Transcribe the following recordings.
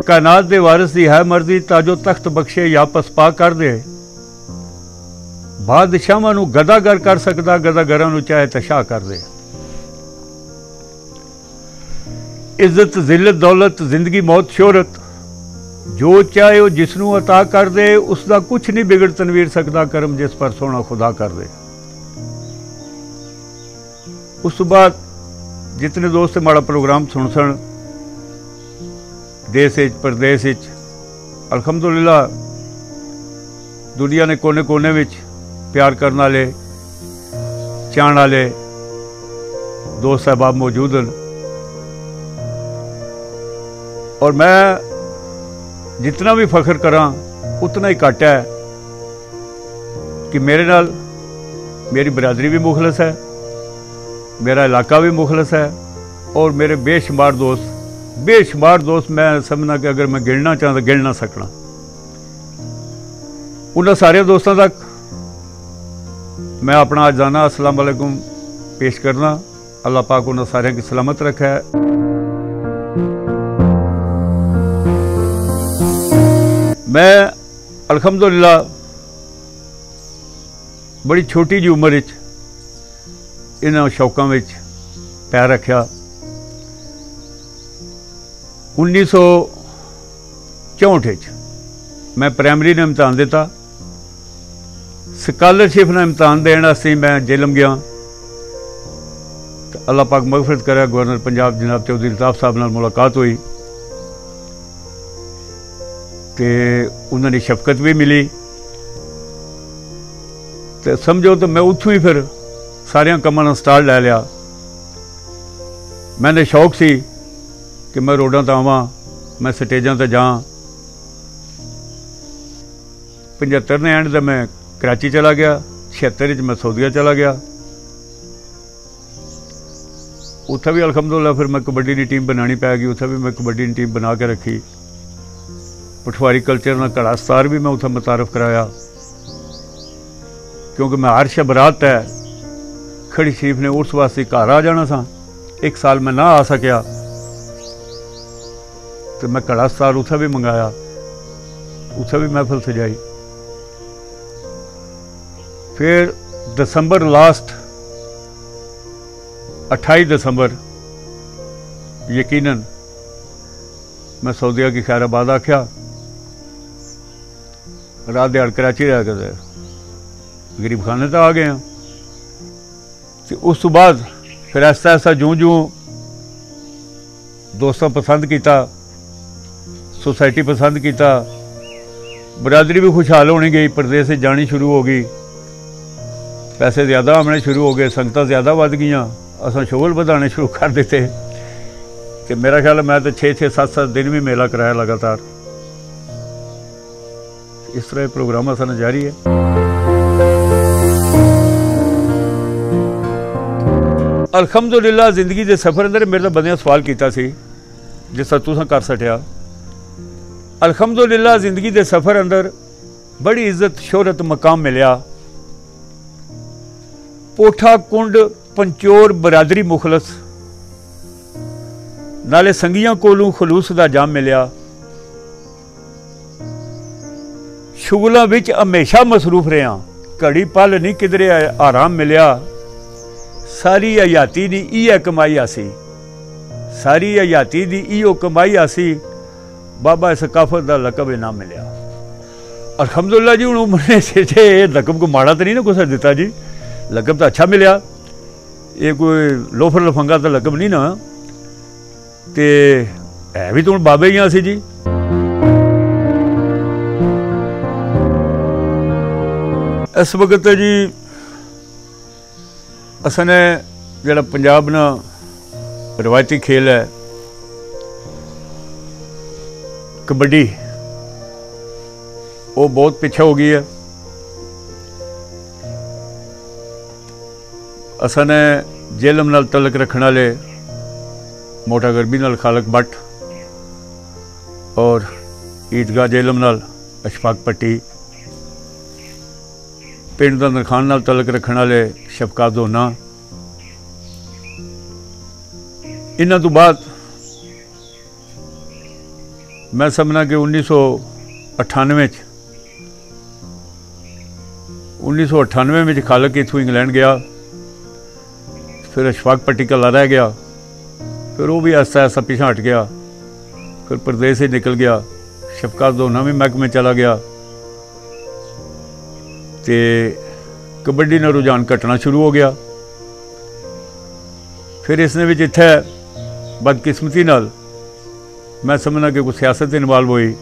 कायनात दे वारिस दी है मर्जी ताजो तख्त बख्शे या पसपा कर दे। बादशाहां नूं गदागर कर सकदा, गदागरां नूं चाहे तां शाह कर दे। इज्जत जिल्लत दौलत जिंदगी मौत शोहरत जो चाहे वो जिसनों अता कर दे, उसका कुछ नहीं बिगड़ तनवीर सकता करम जिस पर सोना खुदा कर दे। उस बाद जितने दोस्त माड़ा प्रोग्राम सुन सन देश प्रदेश अल्हम्दुलिल्लाह दुनिया ने कोने कोने विच प्यार करने वाले चाहने वाले दोस्त साहबाब मौजूद हैं। और मैं जितना भी फख्र करा उतना ही घट है कि मेरे नाल मेरी बरादरी भी मुखलस है, मेरा इलाका भी मुखलस है और मेरे बेशुमार दोस्त मैं समझना कि अगर मैं गिनना चाहता गिन ना सकना। उन्होंने सारे दोस्तों तक मैं अपना अजाना अस्सलाम वालेकुम पेश करना। अल्लाह पाक उन्होंने सारे की सलामत रखा है। मैं अल्हम्दुलिल्लाह बड़ी छोटी जी उम्र इन्हां शौकों में पैर रखा। 1964 मैं प्राइमरी ने इम्तहान दिता, स्कॉलरशिप ने इम्तहान देने से मैं जेलम गया। तो अल्लाह पाक मगफरत करे, गवर्नर पंजाब जनाब चौधरी अल्ताफ साहब नाल मुलाकात हुई तो उन्होंने शफकत भी मिली। तो समझो तो मैं उतों ही फिर सारिया कामों स्टार्ट लै लिया। मैंने शौक सी कि मैं रोडों तो आवां, मैं स्टेजा तो जा। 75 ने एंड मैं कराची चला गया, 76 मैं सऊदीया चला गया। उत्थे भी अल्हम्दुलिल्लाह फिर मैं कबड्डी की टीम बनानी पै गई, उत्थे भी मैं कबड्डी की टीम बना के रखी। पठवारी कल्चर ना घड़ा सतार भी मैं उत्थे मुतारफ कराया, क्योंकि मैं हर शबरात है खड़ी शरीफ ने उस वास्ते घर आ जाना सा। एक साल मैं ना आ सकिया तो मैं घड़ा सतार उत्थे भी मंगाया, उत्थे भी महफिल सजाई। फिर दिसंबर लास्ट 28 दिसंबर यकीनन मैं सऊदीया की खैराबाद आख्या, रात दिहाड़ कराची रह कर गरीब खाने तो आ गए हैं। तो उस तो बाद फिर ऐसा ऐसा जूं जूं दोस्तों पसंद किया, सोसाइटी पसंद किया, बरादरी भी खुशहाल होनी गई, प्रदेश से जानी शुरू हो गई, पैसे ज़्यादा आने शुरू हो गए, संगत ज़्यादा वध गई, असा शोल बढ़ाने शुरू कर देते। तो मेरा ख्याल है मैं तो 6-6, 7-7 दिन भी मेला कराया लगातार। इस तरह प्रोग्राम असा जारी है। अल्हम्दुलिल्लाह जिंदगी के सफर अंदर मेरे तो बंदे सवाल किया जिस तरह तुसा कर सटिया। अल्हम्दुलिल्लाह जिंदगी के सफर अंदर बड़ी इज्जत शोहरत मकाम मिलिया। पोठा कुंड पंचोर बरादरी मुखलस नाले संगियां कोलों खलूस का जाम मिलिया। शुगलों विच हमेशा मसरूफ रहा, घड़ी पल नहीं किधरे आराम मिलिया। सारी हयाती दी इह कमाई आसी, सारी हयाती दी इहो कमाई आसी। बाबा सकाफत का लकब इनाम मिलिया। अल्हम्दुलिल्लाह जी। हूँ उमर से लकब को माड़ा तो नहीं ना कुछ दिता जी, लकब तो अच्छा मिलिया। ये कोई लोफर लफंगा तो लकब नहीं ना, तो है भी तो हूँ बाबे ही सी जी। इस वक्त जी असने जड़ा पंजाब ना रवायती खेल है कबड्डी, वो बहुत पिछे हो गई है। असने जेलम नाल तलक रखने वाले मोटा गरबी नाल खालक भट्ट और ईदगाह जेलम नाल अशफाक पट्टी, पिंड दा नरखान नाल तलक रखने वाले शफकात दोना। इन्हां तो बाद मैं समझना कि 1998 में खालक इतों इंग्लैंड गया, फिर अशफाक पट्टी कला रह गया, फिर वो भी ऐसा ऐसा पीछा हट गया, फिर प्रदेश से निकल गया, शफकात दोना भी महकमे चला गया, तो कबड्डी का रुझान घटना शुरू हो गया। फिर इसने भी इत्थे बदकिस्मती नाल मैं समझना कि कोई सियासत इन्वाल्व हुई।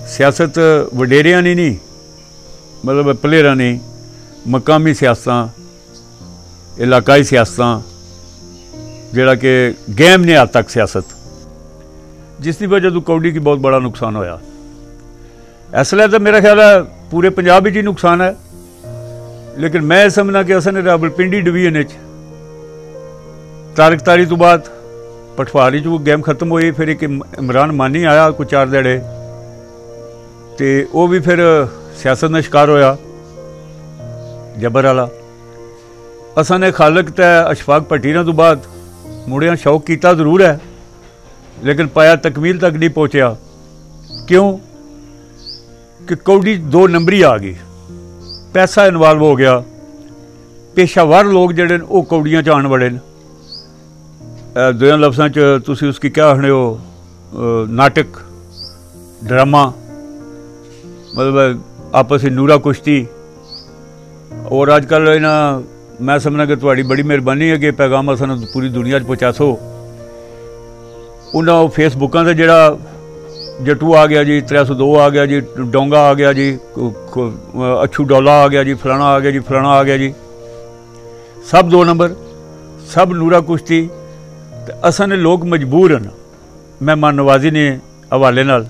सियासत वडेरिया ने नहीं, मतलब प्लेयरां ने, मकामी सियासत, इलाकाई सियासत, जिहड़ा कि गेम ने हद तक सियासत, जिसकी वजह तो कौडी की बहुत बड़ा नुकसान होया। इसलिए तो मेरा ख्याल है पूरे पंजाब ही नुकसान है, लेकिन मैं समझना कि असन रावलपिंडी डिवीजन तारकतारी तो बाद पठवारी जो गेम खत्म हुई, फिर एक इमरान मानी आया कुछ 4 दिहाड़े, तो वह भी फिर सियासत का शिकार होया जबर वाला। असा ने खालक तो अशफाक पट्टीना तो बाद मुड़िया शौक किया जरूर है, लेकिन पाया तकमील तक नहीं पहुँचा। क्यों कि कौडी 2 नंबरी आ गई, पैसा इन्वाल्व हो गया, पेशावर लोग जड़े वो कौड़ियाँ च आन बड़े। दो लफ्ज़ों च तुसी उसकी क्या आखने हो, नाटक ड्रामा, मतलब आपस में नूरा कुश्ती। और अजकल इन्ह मैं समझना कि तुहाड़ी बड़ी मेहरबानी है कि पैगाम असां पूरी दुनिया पहुँचासो। उन्होंने फेसबुकों से जोड़ा जट्टू आ गया जी, 302 आ गया जी, डोंगा आ गया जी, अच्छू डोला आ गया जी, फलाना आ गया जी, फलाना आ गया जी, सब 2 नंबर, सब नूरा कुश्ती। तो असां ने लोग मजबूर हैं मेहमान नवाजी ने हवाले नाल,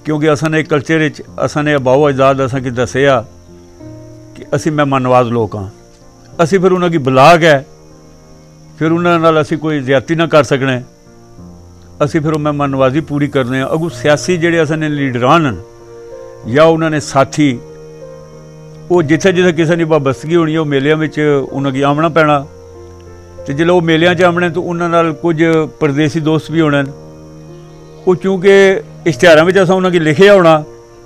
क्योंकि असां ने कल्चर असां ने अबाओ अजदाद असां की दसिया कि असी मेहमान नवाज लोग हाँ। असी फिर उन्होंने बुला के फिर उन्होंने असी कोई ज्यादती ना कर सकने, असी फिर मेहमान नवाजी पूरी करने। अगू सियासी जेडे असां लीडरान या उन्होंने साथी, वो जिथे जिथे किसी की वाबस्तगी होनी है, वो मेलियां में उन्होंने आमना पैना। तो जो वो मेलियां च आमने तो उन्होंने कुछ परदेसी दोस्त भी होने, वो चूँकि इश्तिहारां में असां उन्होंने लिखे होना,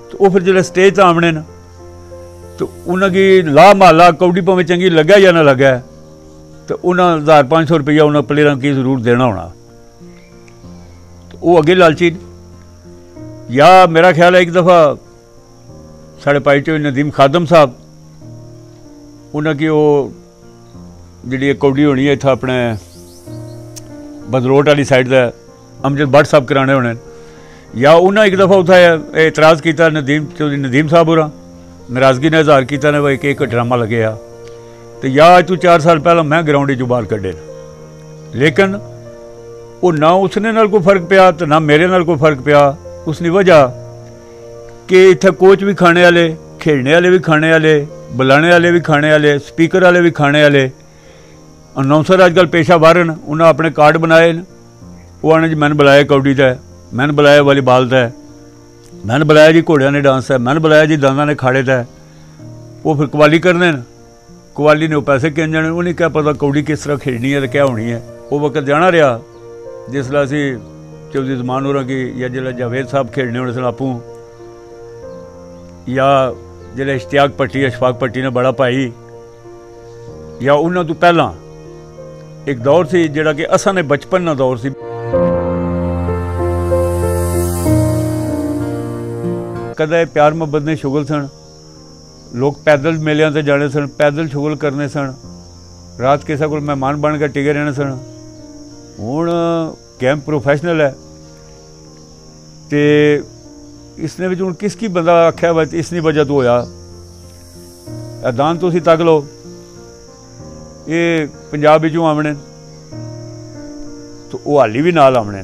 तो वो फिर जो स्टेज पर आमने न तो उन्होंने ला महला कौडी भावें चंगी लगे या ना लगे, तो उन्हें 1500 रुपया उन्हें प्लेयरां की जरूर देना होना, तो वो अगे लालची। या मेरा ख्याल है एक दफ़ा साढ़े भाई चो नदीम खादम साहब, उन्हें वो जी कौडी होनी है इतना अपने बदरोट वाली साइड का अमजद भट्ट साहब कराने होने, या उन्हें एक दफ़ा उत्थे एतराज़ किया नदीम साहब होर नाराज़गी ने इजहार किया ने भाई कि एक ड्रामा लगे आ। तो या अज तो 4 साल पहला मैं ग्राउंड चो बाहर कड्ढे, लेकिन वो ना उसने नाल कोई फर्क पिया तो ना मेरे नाल कोई फर्क पिया। उसकी वजह कि इत्थे कोच भी खाने वाले, खेलने वाले भी खाने वाले, बुलाने वाले भी खाने वाले, स्पीकर वाले भी खाने वाले, अनाउंसर अजकल पेशावर हैं, उन्हें अपने कार्ड बनाए, वो आने जी मैंने बुलाया कौडी का, मैंने बुलाया वालीबाल का, मैंने बुलाया जी घोड़िया ने डांस है, मैंने बुलाया जी दादा ने खाड़े का। वो फिर कवाली करने, कवाली ने वो पैसे किन जाने, उन्हें क्या पता कौडी किस तरह खेलनी है तो क्या होनी है। वो वक्त जाना रहा जिसलै असी चौधरी जमान होर की या जिसलै जावेद साहब खेलने होने सन आपूं, या जिसलै इश्तियाक पट्टी अशफाक पट्टी ने बड़ा पाई, या उन्होंने तो पहला एक दौर से जिहड़ा कि असां ने बचपन का दौर से कदे प्यार मुहब्बत ने शुगल सन, लोग पैदल मेलियां ते जाने सन, पैदल शुगल करने सन, रात किसी को मेहमान बन के टिके रहने सन। हुण गेम प्रोफैशनल है, तो इसने भी हुण किसकी बंदा आख्या वा इसनी वजह तो होया। दान तुसीं तक लो, ये पंजाब विचों आमने तो वो हाली भी नाल आमने,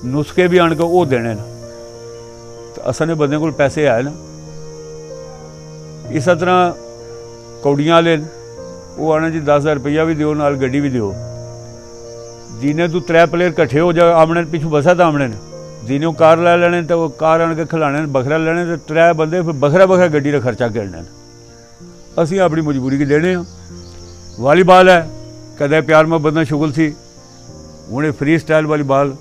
नुस्खे भी आन के वो देने, तो असां ने बंदे कोल पैसे है ना। इस तरह कौड़ियां वाले वो आने जी 10,000 रुपया भी दिओ, नाल गड्डी भी दिओ। दिने तू 3 प्लेयर कट्ठे हो जा आमने, पिछू बसा तो आमने, दिनों कार लै लैने तो कार आन के खिलाने बखरा लैने, तो 3 बंदे फिर बखरा बखरा गड्डी का खर्चा करने। असीं अपनी मजबूरी की देने। वालीबाल है, कदे प्यार मुहब्बत नाल शुगल सी, हुणे फ्री स्टाइल वालीबाल,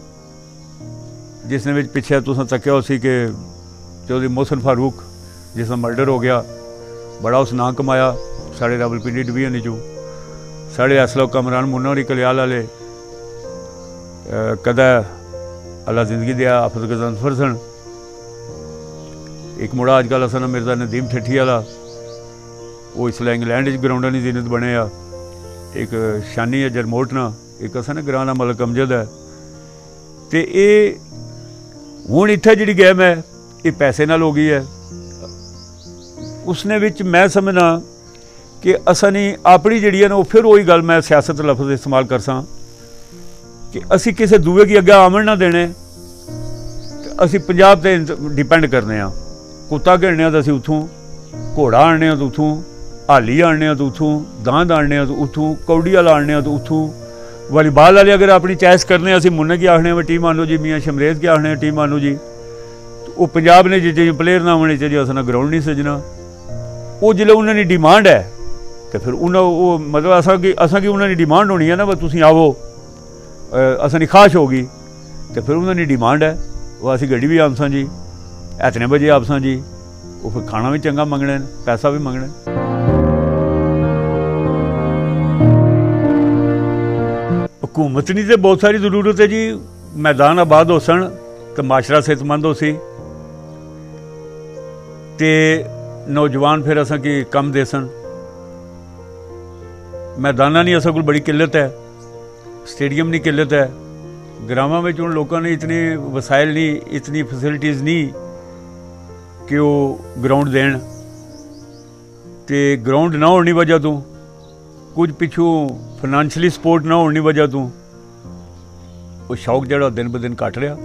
जिसने विच पिछे तुसां तक्या हो सी कि चौधरी मोहसिन फारूक जिसका मर्डर हो गया, बड़ा उस नां कमाया साढ़े रावलपिंडी डिवीजन चों। साढ़े असलो कमरान मुन्ना होरी कलियाल वाले कदा अल्लाह जिंदगी दिया आफत गजनफर सन। एक मुड़ा अजकल असन मिर्जा नदीम ठेठी वाला, वो इसलिए इंग्लैंड ग्राउंडा की जीनत बने आ। एक शानी है जरमोट ना, एक असन ग्रां दा मलक अमजद है। तो ये हुण इत्थे जिहड़ी गेम है ये पैसे नाल हो गई है। उसने विच मैं समझना कि असां नहीं अपनी जिहड़ी है ना, वो फिर वही गल मैं सियासत लफ्ज़ इस्तेमाल कर सा कि असी किसी दूए की अगे आमण ना देने, असी पंजाब ते डिपेंड करने आ। कुत्ता घेरने तो असी उतों, घोड़ा आने तो उतों, हाली आने तो उतों, दांद आने तो उतों, कौड़ी वाला आने तो उतों, वालीबाल वाले अगर अपनी चॉइस करने असी मुन्ने की आखने में टीम आनो जी, मियाँ शमरेज के आखने टीम आनो जी, तो वो पंजाब ने जिस प्लेयर ना होने चाहिए असना ग्राउंड नहीं सजना। वो जिले उन्होंने डिमांड है तो फिर उन्हें मतलब असा की उन्होंने डिमांड होनी है ना, तुम आवो, असानी ख्वाहिश होगी तो फिर उन्होंने डिमांड है वो असी गड्डी भी आमसा जी, इतने बजे आपसा जी, वो फिर खाना भी चंगा मंगने, पैसा भी मंगने। हुकूमत की तो बहुत सारी जरूरत है जी, मैदान आबाद हो सन तो माशरा सेहतमंद हो सी, ते नौजवान फिर असा की कम दे सन। मैदाना नहीं असा कोल बड़ी किल्लत है, स्टेडियम की किल्लत है, ग्रामां में हुण लोगों ने इतने वसाइल नहीं, इतनी फैसिलिटीज़ नहीं कि वो ग्राउंड देन। ते ग्राउंड ना होने वजह तो कुछ पिछू फाइनैंशली सपोर्ट ना होने वजह तो वो शौक जड़ा दिन ब दिन घट रहा।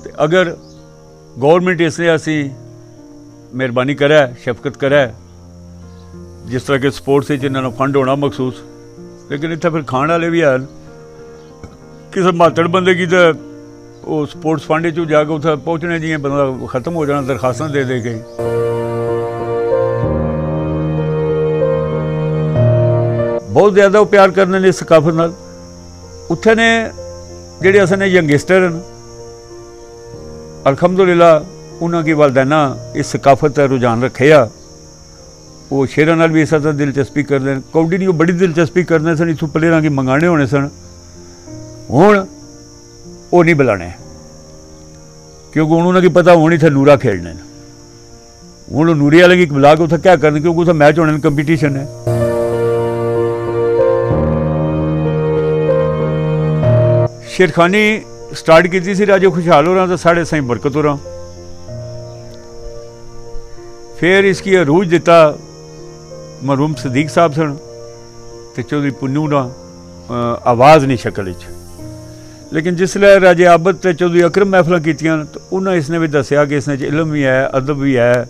ते अगर गौरमेंट इसलिए असी मेहरबानी करे, शफकत करे, जिस तरह के स्पोर्ट्स इन्होंने फंड होना मखसूस, लेकिन इतने फिर खाने वाले भी हैं। किसी मातड़ बंदे की तो वो स्पोर्ट्स फंड चो जाके उत्थे पहुँचने जी बंदा खत्म हो जाना दरखास्तां दे दे के। बहुत ज़्यादा वो प्यार करने ने सकाफत नाल। उत्थे ने जेडे असने यंगस्टर हैं अल्हम्दुलिल्लाह उन्होंने वालदैन इस सकाफत का रुझान रखे आ। वो शेरां नाल भी इस तरह दिलचस्पी करते हैं, कौडी नहीं वो बड़ी दिलचस्पी करते सन, इतों प्लेयर की मंगाने होने सन, हुण वो नहीं बुलाने क्योंकि उन्होंने की पता हुण इत्थे नूरा खेलने, हुण नूरे वाले की बुला के उत्थे क्या करने क्योंकि उत्थे मैच होने कंपीटीशन है। शेरखानी स्टार्ट की सी राजे खुशहाल हो रहा तो साढ़े साईं बरकत हो रहा, फिर इसकी अरूज दिता मरहूम सदीक साहब सन तो चौधरी पुन्नू ना आवाज़ नहीं शक्ल। लेकिन जिसले राजे आबद ते चौधरी अकरम महफिल कीतियां तो उन्हें इसने भी दसिया कि इसने इलम भी है, अदब भी है,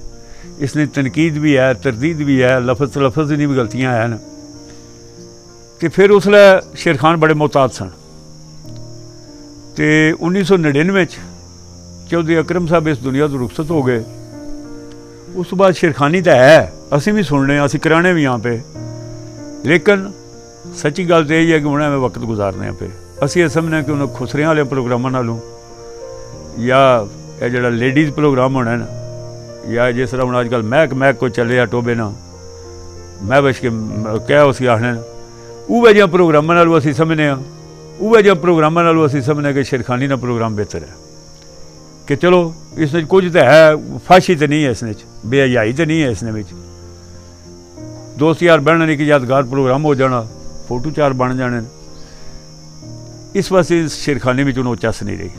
इसने तनकीद भी है, तरदीद भी है, लफज लफज की भी गलतियां हैं। तो फिर उसले शेर खान बड़े मोहताज सन। तो 1999 चौधरी अकरम साहब इस दुनिया तो रुखसत हो गए। उस तो बाद शेरखानी तो है, असी भी सुनने, असी कराने भी यहाँ पे, लेकिन सच्ची गल तो यही है कि उन्हें में वक्त गुजारने पे असी ये समझने कि उन्हें खुसरियां वाले प्रोग्रामों नालों या जो लेडीज़ प्रोग्राम होना ना, या जिस तरह हम अजकल महक महक को चले या टोबे ना मैं बच के क्या उसी आखने उवे जिहा प्रोग्रामों नालों असी समझने उवे जिहा प्रोग्रामों नालों असी समझने कि शेरखानी का प्रोग्राम बेहतर है कि चलो इसमें कुछ तो है, फाशी तो नहीं है, इसने बेहयाई तो नहीं है, इसने दोस्त यार बहन एक यादगार प्रोग्राम हो जाना, फोटो चार बन जाने। इस वास्ते इस शेरखाने में उन्होंने चस नहीं रही।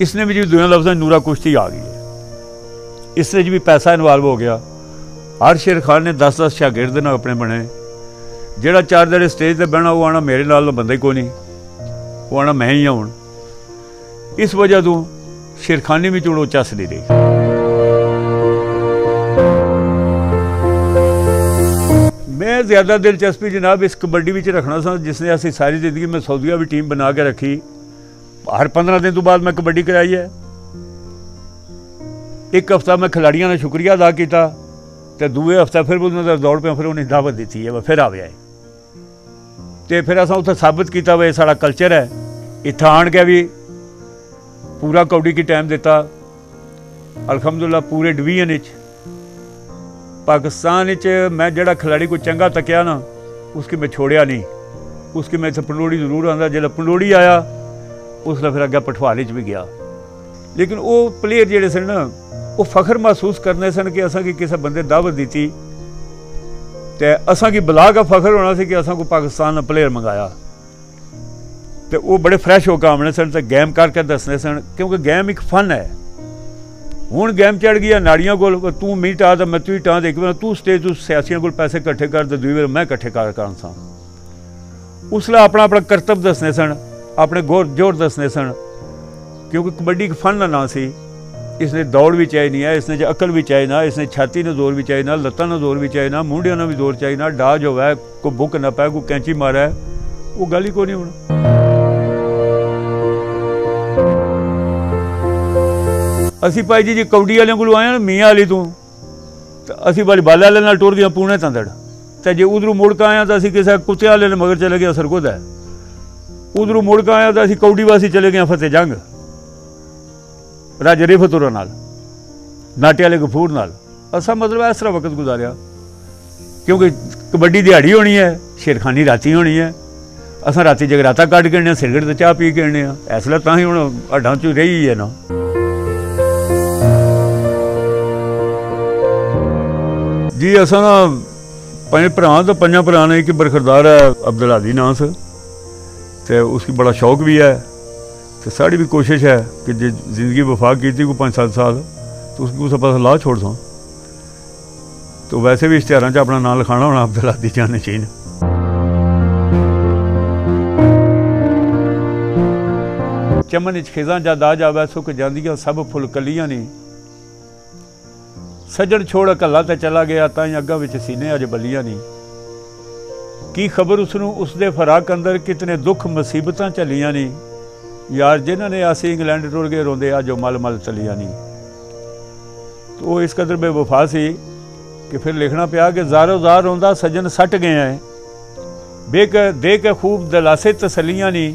इसने भी जी दुनिया लफ्ज़ नूरा कुश्ती आ गई है, इसने भी पैसा इन्वाल्व हो गया। हर शेर खान ने 10-10 शागिर्द ना अपने बने, जोड़ा 4 दिन स्टेज पर बहना वो आना मेरे नाल बंदा ही कोई नहीं, वो आना मैं ही हूँ। इस वजह तो शेरखानी में चुनो चस नहीं रही। मैं ज़्यादा दिलचस्पी जनाब इस कबड्डी में रखना सा, जिसने असी सारी जिंदगी में सऊदीया भी टीम बना के रखी। हर 15 दिन तो बाद मैं कबड्डी कराई है। एक हफ्ता मैं खिलाड़ियों ने शुक्रिया अदा किया, तो दूए हफ्ता फिर उन्होंने दौड़ पे फिर उन्हें दावत दी है, फिर आ गया तो फिर असा उत्थे साबित किया वे साड़ा कल्चर है इत्थे आण के भी पूरा कौडी की टाइम दिता। अलहमदुल्ला पूरे डिवीजन पाकिस्तान मैं जड़ा खिलाड़ी को चंगा तकिया ना उसकी मैं छोड़िया नहीं। उसकी मैं इत्थे पंडोड़ी जरूर आंदा, जो पंडोड़ी आया उसने फिर अगे पठवाल भी गया। लेकिन वो प्लेयर जिहड़े सन ना वो फखर महसूस करते सन कि असां की किसी बंदे दावत दी तो असां की बुला का फखर होना सी कि असां को पाकिस्तान ने प्लेयर मंगाया। तो वो बड़े फ्रैश होकर आने सन तो गेम करके दसने सन, क्योंकि गेम एक फन है। हुण गेम चढ़ गई नाड़ियां को तू मी टा तो मैं तू टा दे, तू स्टेज तू सियासियों को पैसे इकट्ठे कर तो दूई बार मैं इकट्ठे कर सा। उसले अपना अपना करतब दसने सन, अपने जोर दसने सन, क्योंकि कबड्डी एक फन का नाम सी। इसने दौड़ भी चाहिए है, इसने अकल भी चाहिए ना, इसने छाती ने जोर भी चाहिए ना, लत्तां ने जोर भी चाहिए ना, मूंढियां ने भी जोर चाहिए ना, डाज होवे को बुक ना पाए, को कैंची मारे, वो गल ही कोई नहीं होना। असी भाई जी कौडी वाले को आए ना मियाँ वाली तू तो असी वाली बाले वाले नाल टुर गए पूने तंदड़, तो जे उधरों मुड़ के आया तो असी किसी कुत्ते वाले ने मगर चले गए सरगुद है। उधरों मुड़ के आया तो असी कौडी वासी चले गए फतेह जंग राजे रिफतुरा नाल, नाटे वाले गफूर नाल। असा मतलब इस तरह वक्त गुजारिया, क्योंकि कबड्डी दिहाड़ी होनी है, शेरखानी राती होनी है, असा राती जगराता कट के आने, सिरगट तो चाह पी के आने, इसलिए तां ही हुण हड्डां च रही है ना। जी असा ना पंज भरा तो पंजा भरा ने एक बरखरदार है अब्दुल हादी नाम से, तो उसकी बड़ा शौक भी है। तो साड़ी भी कोशिश है कि जो जिंदगी वफाक की थी को 5-7 साल तो उसकी उस पास ला छोड़ दो। तो वैसे भी इश्तिहारों च अपना नाम लिखाना होना अब्दुल हादी जान चीन। चमन खिजा जा दा जावे सुख जांदियां सब फुल कलियां नहीं, सजन छोड़ कला तो चला गया ताई अग्गां विच सीने अज बलियां नहीं। की खबर उसनू उसदे फराक अंदर कितने दुख मुसीबतां चलियां नहीं, यार जिन्हां ने असी इंग्लैंड टुर गए रोंदे अज मल मल चलियां नहीं। तो वो इस कदर बेवफा सी कि फिर लिखना पिया कि ज़ारो ज़ार रोंदा सजन सट गए हैं, दे के खूब दलासे तसलियां नहीं,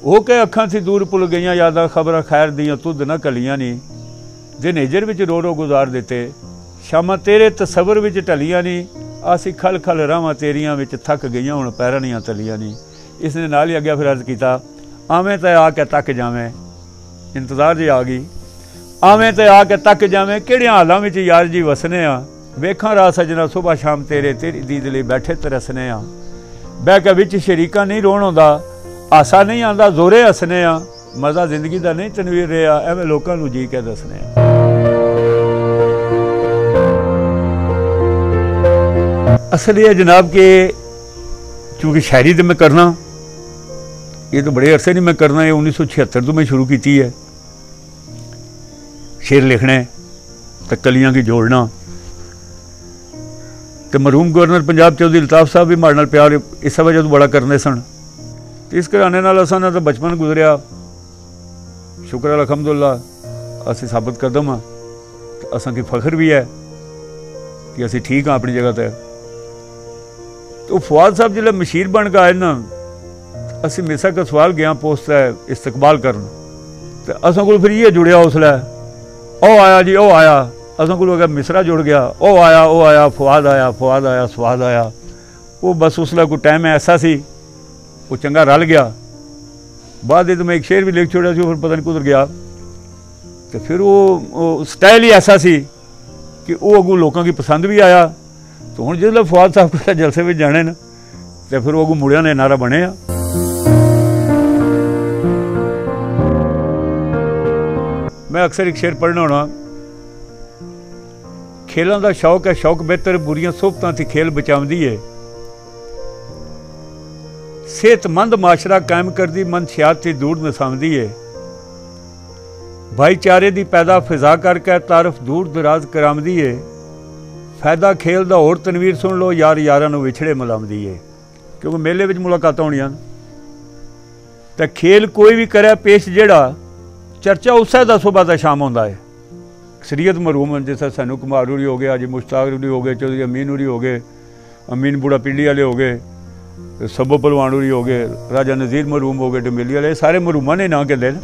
हो के अखां थी दूर पुल गईयां यादां खबर खैर दियां तुद न कलियां नहीं। दिन हिजर विच रो रो गुजार दिते, शामां तेरे तसवर विच ढलियां नहीं, आसी खल खल रावां तेरियां विच थक गईयां हुण पैरां दियां तलियां नहीं। इसने नाल ही अगे फिर अर्ज कीता, आवें तो आके तक जावें, इंतजार जी आ गई, आवें तो आके तक जावें, किहड़ियां हालां विच यार जी वसने आ, वेखां राह सजना सुबह शाम तेरे तेरी दीद लई बैठे तरसने आ, बह के विच शरीका नहीं रोण आउंदा, आसा नहीं आंदा जोरे हसने आ, मज़ा जिंदगी का नहीं तनवीर रहा, एवं लोगों को जी के दसने। असल ये जनाब के चूँकि शायरी तो मैं करना, ये तो बड़े अरसे नहीं मैं करना, ये 1976 तो मैं शुरू की है शेर लिखने तो कलियां की जोड़ना। तो मरहूम गवर्नर पंजाब चौधरी अल्ताफ साहब भी माड़े नाल प्यार इस वजह तो बड़ा करते सन। तो इस घराने नाल असां दा तो बचपन गुजरिया, शुक्र अलहमदुल्ला असी साबित कदम हाँ, तो असां की फखर भी है कि असी ठीक हाँ अपनी जगह पर। तो फवाद साहब जिसले मशीर बन के आए ना, असी मिसा का सवाल गया पोस्ट है इस्तकबाल करन, तो असां को फिर ये जुड़िया उसलै ओ आया जी ओ आया, असां को अगर मिसरा जुड़ गया ओ आया फवाद आया फवाद आया स्वाद आया। वो बस उसलै कोई टाइम ऐसा सी वो चंगा रल गया। बाद तो मैं एक शेर भी लिख छोड़ा सी, फिर पता नहीं कुधर गया। तो फिर वो स्टाइल ही ऐसा सी कि वो अगू लोगों की पसंद भी आया। तो हुण जिसलै फवाद साहब को जलसे में जाने न, तो फिर वो अगू मुड़िया ने नारा बने आ। मैं अक्सर एक शेर पढ़ना होना, खेलों का शौक है शौक बेहतर, बुरियां सोहबतां थी खेल बचाउंदी है, सेहतमंद माशरा कायम करदी मनशियात थी दूर नसाउंदी है, भाईचारे की पैदा फिजा करके तारफ दूर दराज करामदी है, फायदा खेल दा होर तनवीर सुन लो यार यारां नूं विछड़े मिलाउंदी है। क्योंकि मेले विच मुलाकातां होणियां ते खेल कोई भी करे पेश जेड़ा चर्चा उसै दा सुबह दा शाम होंदा है। शरीयत मरहूम जैसा सैनू कुमार उरी हो गए, अज मुश्ताक उरी हो गए, चौधरी अमीन उरी हो गए, अमीन बूढ़ा पिंडी वाले हो गए, सबो पलवानूरी हो गए, राजा नज़ीर मरूम हो गए, डमेली वाले, सारे मरूमा ने ना कहते हैं।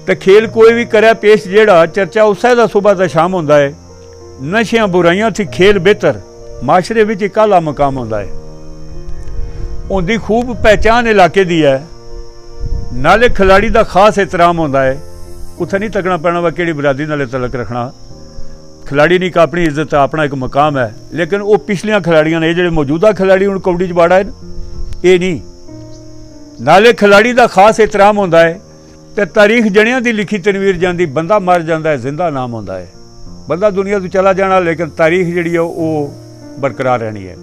तो खेल कोई भी करे पेश जेड़ा चर्चा उसे दा सुबह का शाम होंदा है। नशियां बुराइयां थी खेल बेहतर, माशरे विच एक आला मकाम होंदा है। उनकी खूब पहचान इलाके दी है, नाले खिलाड़ी का खास एहतराम होंदा है। उत्थे नहीं तकना पैना वा किहड़ी बरादरी नाल तलक रखना। खिलाड़ी नहीं का अपनी इज्जत अपना एक मकाम है, लेकिन वो पिछलियां खिलाड़ियां ने, जो मौजूदा खिलाड़ी हुण कौडी च बाड़ा है ये नहीं। नाले खिलाड़ी का खास एहतराम होंदा है। तो तारीख जणियां दी लिखी तनवीर जांदी, बंदा मर जाता है जिंदा नाम होंदा है। बंदा दुनिया तो चला जाना, लेकिन तारीख जिहड़ी है वो बरकरार रहनी है।